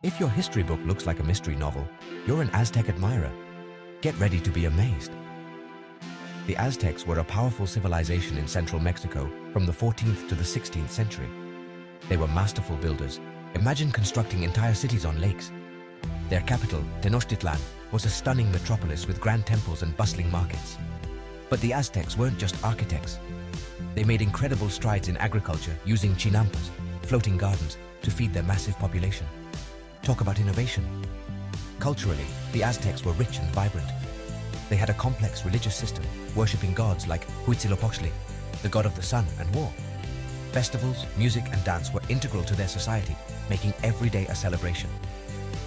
If your history book looks like a mystery novel, you're an Aztec admirer. Get ready to be amazed. The Aztecs were a powerful civilization in central Mexico from the 14th to the 16th century. They were masterful builders. Imagine constructing entire cities on lakes. Their capital, Tenochtitlan, was a stunning metropolis with grand temples and bustling markets. But the Aztecs weren't just architects. They made incredible strides in agriculture using chinampas, floating gardens, to feed their massive population. Talk about innovation. Culturally, the Aztecs were rich and vibrant. They had a complex religious system, worshipping gods like Huitzilopochtli, the god of the sun and war. Festivals, music and dance were integral to their society, making every day a celebration.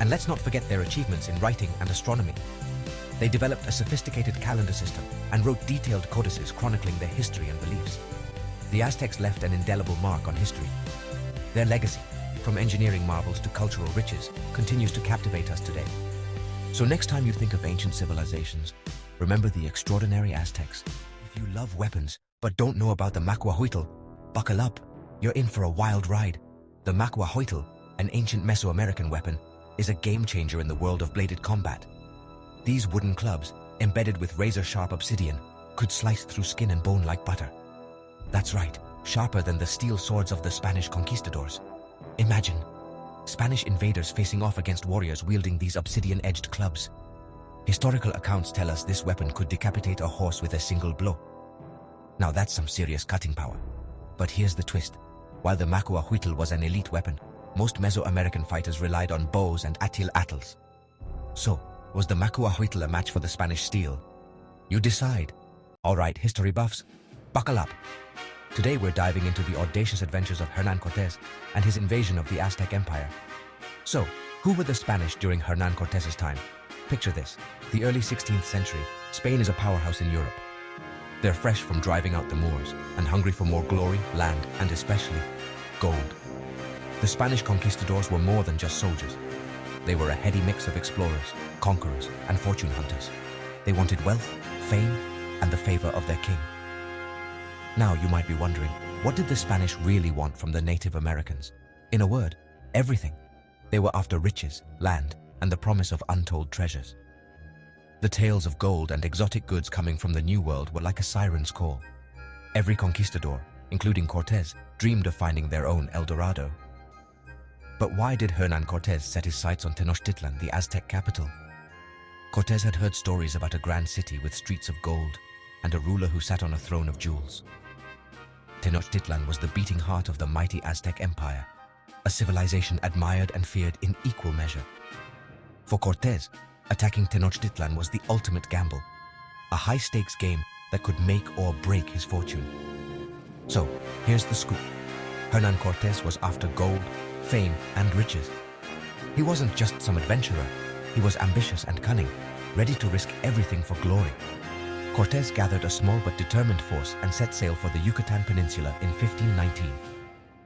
And let's not forget their achievements in writing and astronomy. They developed a sophisticated calendar system and wrote detailed codices chronicling their history and beliefs. The Aztecs left an indelible mark on history. Their legacy, from engineering marvels to cultural riches, continues to captivate us today. So next time you think of ancient civilizations, remember the extraordinary Aztecs. If you love weapons but don't know about the macuahuitl, buckle up. You're in for a wild ride. The macuahuitl, an ancient Mesoamerican weapon, is a game-changer in the world of bladed combat. These wooden clubs, embedded with razor-sharp obsidian, could slice through skin and bone like butter. That's right, sharper than the steel swords of the Spanish conquistadors. Imagine Spanish invaders facing off against warriors wielding these obsidian-edged clubs. Historical accounts tell us this weapon could decapitate a horse with a single blow. Now that's some serious cutting power. But here's the twist. While the macuahuitl was an elite weapon, most Mesoamerican fighters relied on bows and atil-atls. So, was the macuahuitl a match for the Spanish steel? You decide. Alright, history buffs, buckle up. Today we're diving into the audacious adventures of Hernan Cortez and his invasion of the Aztec Empire. So, who were the Spanish during Hernan Cortez's time? Picture this. The early 16th century, Spain is a powerhouse in Europe. They're fresh from driving out the Moors and hungry for more glory, land, and especially gold. The Spanish conquistadors were more than just soldiers. They were a heady mix of explorers, conquerors, and fortune hunters. They wanted wealth, fame, and the favor of their king. Now you might be wondering, what did the Spanish really want from the Native Americans? In a word, everything. They were after riches, land, and the promise of untold treasures. The tales of gold and exotic goods coming from the New World were like a siren's call. Every conquistador, including Cortez, dreamed of finding their own El Dorado. But why did Hernan Cortez set his sights on Tenochtitlan, the Aztec capital? Cortez had heard stories about a grand city with streets of gold and a ruler who sat on a throne of jewels. Tenochtitlan was the beating heart of the mighty Aztec Empire, a civilization admired and feared in equal measure. For Cortez, attacking Tenochtitlan was the ultimate gamble, a high-stakes game that could make or break his fortune. So, here's the scoop. Hernan Cortez was after gold, fame, and riches. He wasn't just some adventurer, he was ambitious and cunning, ready to risk everything for glory. Cortez gathered a small but determined force and set sail for the Yucatan Peninsula in 1519.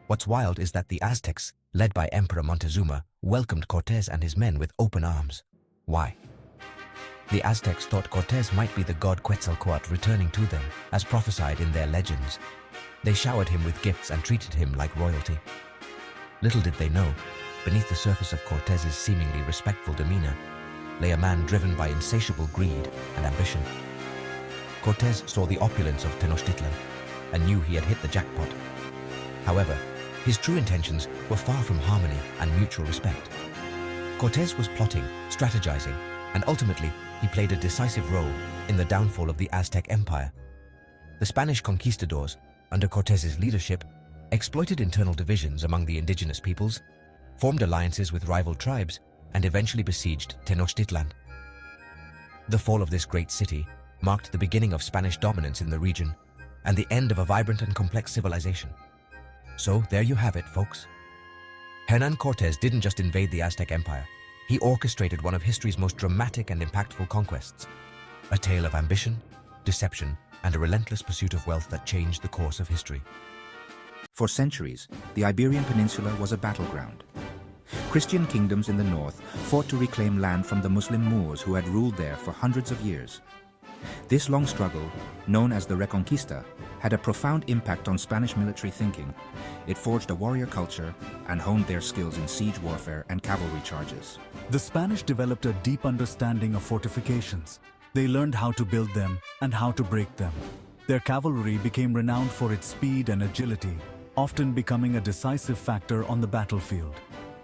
What's wild is that the Aztecs, led by Emperor Montezuma, welcomed Cortez and his men with open arms. Why? The Aztecs thought Cortez might be the god Quetzalcoatl returning to them, as prophesied in their legends. They showered him with gifts and treated him like royalty. Little did they know, beneath the surface of Cortez's seemingly respectful demeanor, lay a man driven by insatiable greed and ambition. Cortez saw the opulence of Tenochtitlan and knew he had hit the jackpot. However, his true intentions were far from harmony and mutual respect. Cortez was plotting, strategizing, and ultimately he played a decisive role in the downfall of the Aztec Empire. The Spanish conquistadors, under Cortez's leadership, exploited internal divisions among the indigenous peoples, formed alliances with rival tribes, and eventually besieged Tenochtitlan. The fall of this great city marked the beginning of Spanish dominance in the region and the end of a vibrant and complex civilization. So there you have it, folks. Hernan Cortez didn't just invade the Aztec Empire. He orchestrated one of history's most dramatic and impactful conquests, a tale of ambition, deception, and a relentless pursuit of wealth that changed the course of history. For centuries, the Iberian Peninsula was a battleground. Christian kingdoms in the north fought to reclaim land from the Muslim Moors who had ruled there for hundreds of years. This long struggle, known as the Reconquista, had a profound impact on Spanish military thinking. It forged a warrior culture and honed their skills in siege warfare and cavalry charges. The Spanish developed a deep understanding of fortifications. They learned how to build them and how to break them. Their cavalry became renowned for its speed and agility, often becoming a decisive factor on the battlefield.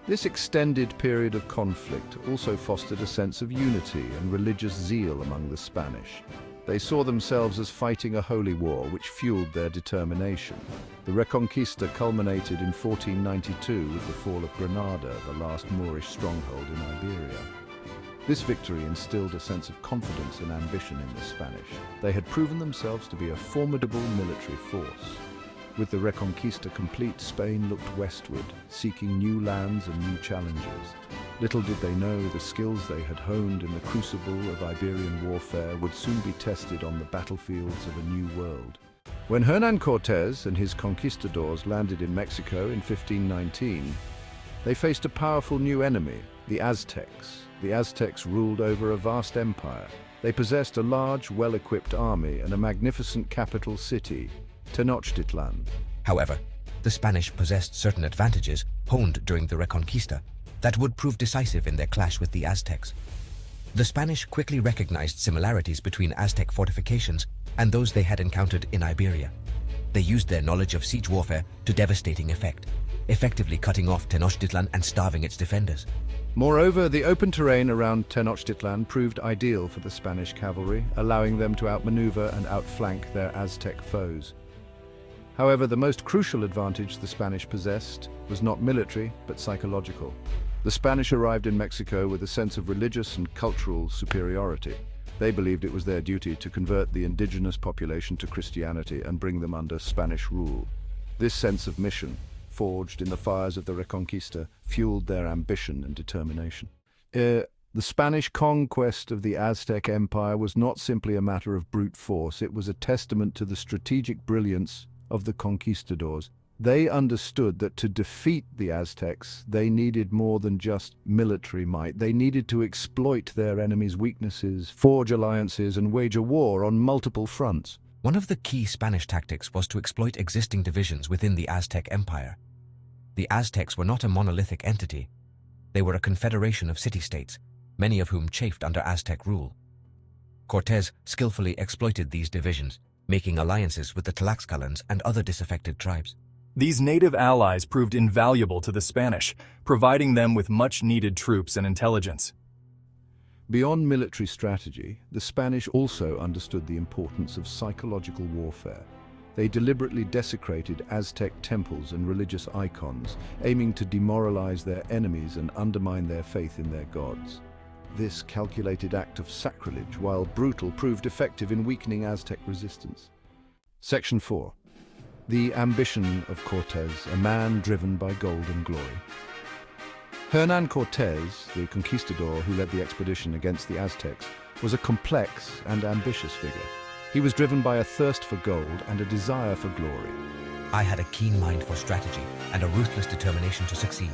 This extended period of conflict also fostered a sense of unity and religious zeal among the Spanish. They saw themselves as fighting a holy war which fueled their determination. The Reconquista culminated in 1492 with the fall of Granada, the last Moorish stronghold in Iberia. This victory instilled a sense of confidence and ambition in the Spanish. They had proven themselves to be a formidable military force. With the Reconquista complete, Spain looked westward, seeking new lands and new challenges. Little did they know the skills they had honed in the crucible of Iberian warfare would soon be tested on the battlefields of a new world. When Hernan Cortez and his conquistadors landed in Mexico in 1519, they faced a powerful new enemy, the Aztecs. The Aztecs ruled over a vast empire. They possessed a large, well-equipped army and a magnificent capital city, Tenochtitlan. However, the Spanish possessed certain advantages honed during the Reconquista that would prove decisive in their clash with the Aztecs. The Spanish quickly recognized similarities between Aztec fortifications and those they had encountered in Iberia. They used their knowledge of siege warfare to devastating effect, effectively cutting off Tenochtitlan and starving its defenders. Moreover, the open terrain around Tenochtitlan proved ideal for the Spanish cavalry, allowing them to outmaneuver and outflank their Aztec foes. However, the most crucial advantage the Spanish possessed was not military, but psychological. The Spanish arrived in Mexico with a sense of religious and cultural superiority. They believed it was their duty to convert the indigenous population to Christianity and bring them under Spanish rule. This sense of mission, forged in the fires of the Reconquista, fueled their ambition and determination. The Spanish conquest of the Aztec Empire was not simply a matter of brute force, it was a testament to the strategic brilliance of the conquistadors. They understood that to defeat the Aztecs, they needed more than just military might. They needed to exploit their enemies' weaknesses, forge alliances, and wage a war on multiple fronts. One of the key Spanish tactics was to exploit existing divisions within the Aztec Empire. The Aztecs were not a monolithic entity. They were a confederation of city-states, many of whom chafed under Aztec rule. Cortez skillfully exploited these divisions, making alliances with the Tlaxcalans and other disaffected tribes. These native allies proved invaluable to the Spanish, providing them with much-needed troops and intelligence. Beyond military strategy, the Spanish also understood the importance of psychological warfare. They deliberately desecrated Aztec temples and religious icons, aiming to demoralize their enemies and undermine their faith in their gods. This calculated act of sacrilege, while brutal, proved effective in weakening Aztec resistance. Section 4. The ambition of Cortez, a man driven by gold and glory. Hernan Cortez, the conquistador who led the expedition against the Aztecs, was a complex and ambitious figure. He was driven by a thirst for gold and a desire for glory. I had a keen mind for strategy and a ruthless determination to succeed.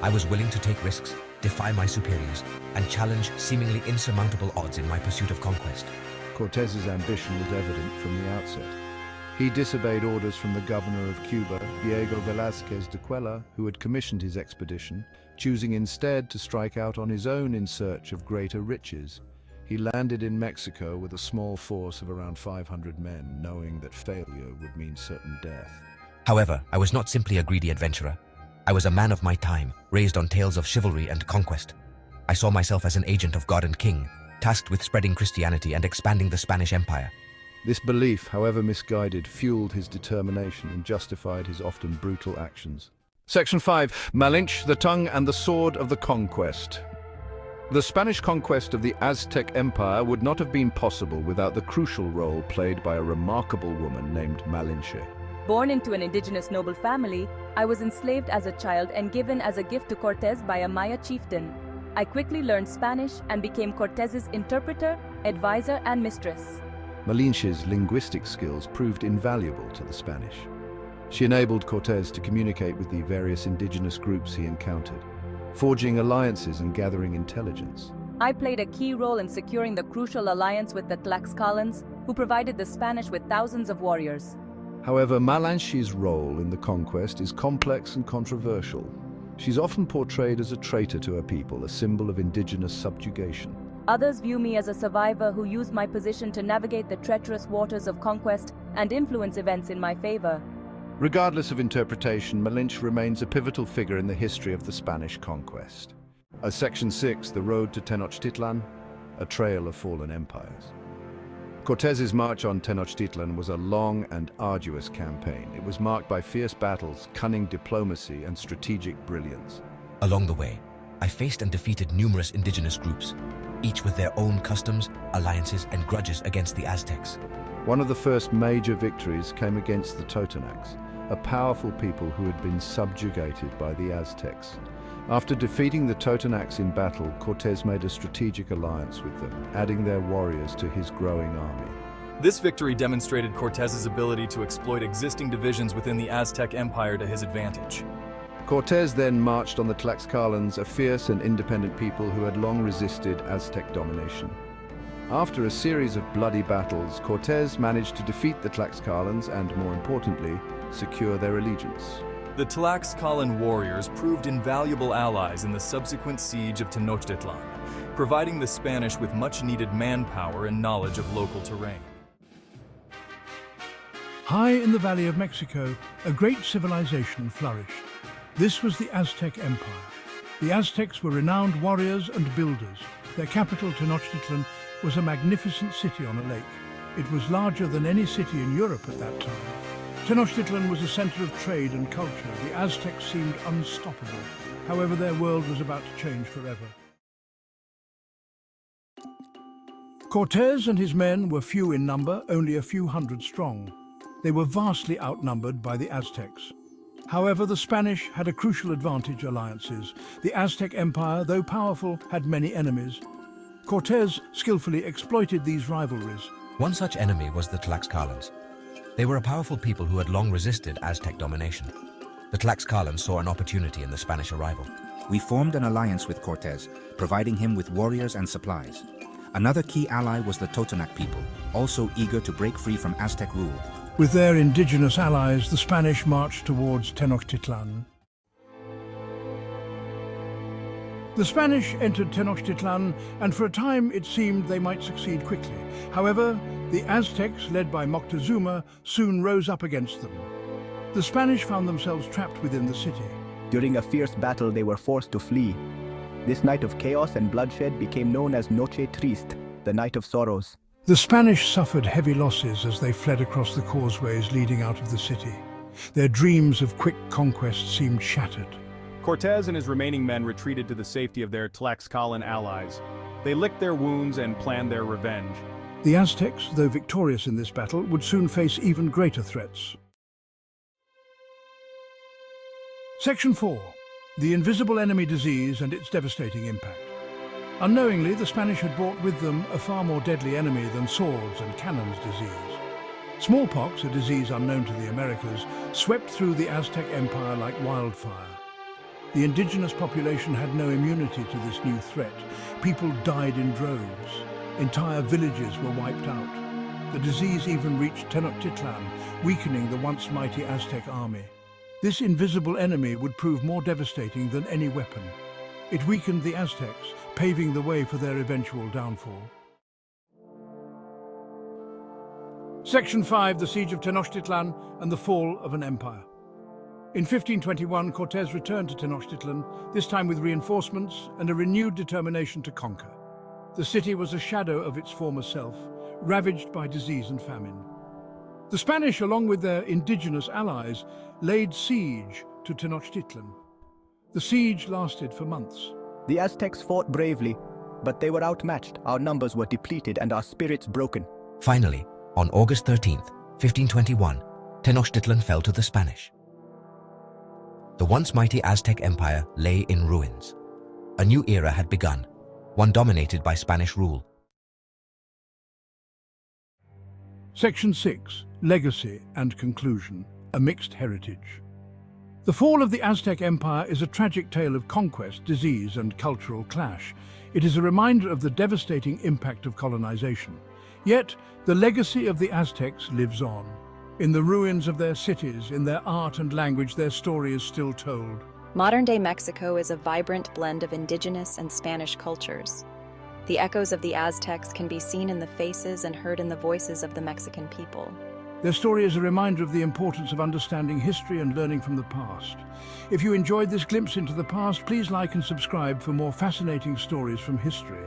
I was willing to take risks, defy my superiors, and challenge seemingly insurmountable odds in my pursuit of conquest. Cortez's ambition was evident from the outset. He disobeyed orders from the governor of Cuba, Diego Velázquez de Cuellar, who had commissioned his expedition, choosing instead to strike out on his own in search of greater riches. He landed in Mexico with a small force of around 500 men, knowing that failure would mean certain death. However, I was not simply a greedy adventurer. I was a man of my time, raised on tales of chivalry and conquest. I saw myself as an agent of God and King, tasked with spreading Christianity and expanding the Spanish Empire. This belief, however misguided, fueled his determination and justified his often brutal actions. Section 5. Malinche, the tongue and the sword of the conquest. The Spanish conquest of the Aztec Empire would not have been possible without the crucial role played by a remarkable woman named Malinche. Born into an indigenous noble family, I was enslaved as a child and given as a gift to Cortez by a Maya chieftain. I quickly learned Spanish and became Cortez's interpreter, advisor, and mistress. Malinche's linguistic skills proved invaluable to the Spanish. She enabled Cortez to communicate with the various indigenous groups he encountered, forging alliances and gathering intelligence. I played a key role in securing the crucial alliance with the Tlaxcalans, who provided the Spanish with thousands of warriors. However, Malinche's role in the conquest is complex and controversial. She's often portrayed as a traitor to her people, a symbol of indigenous subjugation. Others view me as a survivor who used my position to navigate the treacherous waters of conquest and influence events in my favor. Regardless of interpretation, Malinche remains a pivotal figure in the history of the Spanish conquest. As Section 6, The Road to Tenochtitlan, a trail of fallen empires. Cortez's march on Tenochtitlan was a long and arduous campaign. It was marked by fierce battles, cunning diplomacy, and strategic brilliance. Along the way, I faced and defeated numerous indigenous groups, each with their own customs, alliances, and grudges against the Aztecs. One of the first major victories came against the Totonacs, a powerful people who had been subjugated by the Aztecs. After defeating the Totonacs in battle, Cortez made a strategic alliance with them, adding their warriors to his growing army. This victory demonstrated Cortez's ability to exploit existing divisions within the Aztec Empire to his advantage. Cortez then marched on the Tlaxcalans, a fierce and independent people who had long resisted Aztec domination. After a series of bloody battles, Cortez managed to defeat the Tlaxcalans and, more importantly, secure their allegiance. The Tlaxcalan warriors proved invaluable allies in the subsequent siege of Tenochtitlan, providing the Spanish with much-needed manpower and knowledge of local terrain. High in the Valley of Mexico, a great civilization flourished. This was the Aztec Empire. The Aztecs were renowned warriors and builders. Their capital, Tenochtitlan, was a magnificent city on a lake. It was larger than any city in Europe at that time. Tenochtitlan was a center of trade and culture. The Aztecs seemed unstoppable. However, their world was about to change forever. Cortez and his men were few in number, only a few hundred strong. They were vastly outnumbered by the Aztecs. However, the Spanish had a crucial advantage: alliances. The Aztec Empire, though powerful, had many enemies. Cortez skillfully exploited these rivalries. One such enemy was the Tlaxcalans. They were a powerful people who had long resisted Aztec domination. The Tlaxcalans saw an opportunity in the Spanish arrival. We formed an alliance with Cortez, providing him with warriors and supplies. Another key ally was the Totonac people, also eager to break free from Aztec rule. With their indigenous allies, the Spanish marched towards Tenochtitlan. The Spanish entered Tenochtitlan, and for a time it seemed they might succeed quickly. However, the Aztecs, led by Moctezuma, soon rose up against them. The Spanish found themselves trapped within the city. During a fierce battle, they were forced to flee. This night of chaos and bloodshed became known as Noche Triste, the Night of Sorrows. The Spanish suffered heavy losses as they fled across the causeways leading out of the city. Their dreams of quick conquest seemed shattered. Cortez and his remaining men retreated to the safety of their Tlaxcalan allies. They licked their wounds and planned their revenge. The Aztecs, though victorious in this battle, would soon face even greater threats. Section 4. The invisible enemy disease and its devastating impact. Unknowingly, the Spanish had brought with them a far more deadly enemy than swords and cannons disease. Smallpox, a disease unknown to the Americas, swept through the Aztec Empire like wildfire. The indigenous population had no immunity to this new threat. People died in droves. Entire villages were wiped out. The disease even reached Tenochtitlan, weakening the once mighty Aztec army. This invisible enemy would prove more devastating than any weapon. It weakened the Aztecs, paving the way for their eventual downfall. Section 5, the Siege of Tenochtitlan and the Fall of an Empire. In 1521, Cortez returned to Tenochtitlan, this time with reinforcements and a renewed determination to conquer. The city was a shadow of its former self, ravaged by disease and famine. The Spanish, along with their indigenous allies, laid siege to Tenochtitlan. The siege lasted for months. The Aztecs fought bravely, but they were outmatched. Our numbers were depleted and our spirits broken. Finally, on August 13th, 1521, Tenochtitlan fell to the Spanish. The once mighty Aztec Empire lay in ruins. A new era had begun, one dominated by Spanish rule. Section 6, Legacy and Conclusion, a Mixed Heritage. The fall of the Aztec Empire is a tragic tale of conquest, disease, and cultural clash. It is a reminder of the devastating impact of colonization. Yet, the legacy of the Aztecs lives on. In the ruins of their cities, in their art and language, their story is still told. Modern-day Mexico is a vibrant blend of indigenous and Spanish cultures. The echoes of the Aztecs can be seen in the faces and heard in the voices of the Mexican people. Their story is a reminder of the importance of understanding history and learning from the past. If you enjoyed this glimpse into the past, please like and subscribe for more fascinating stories from history.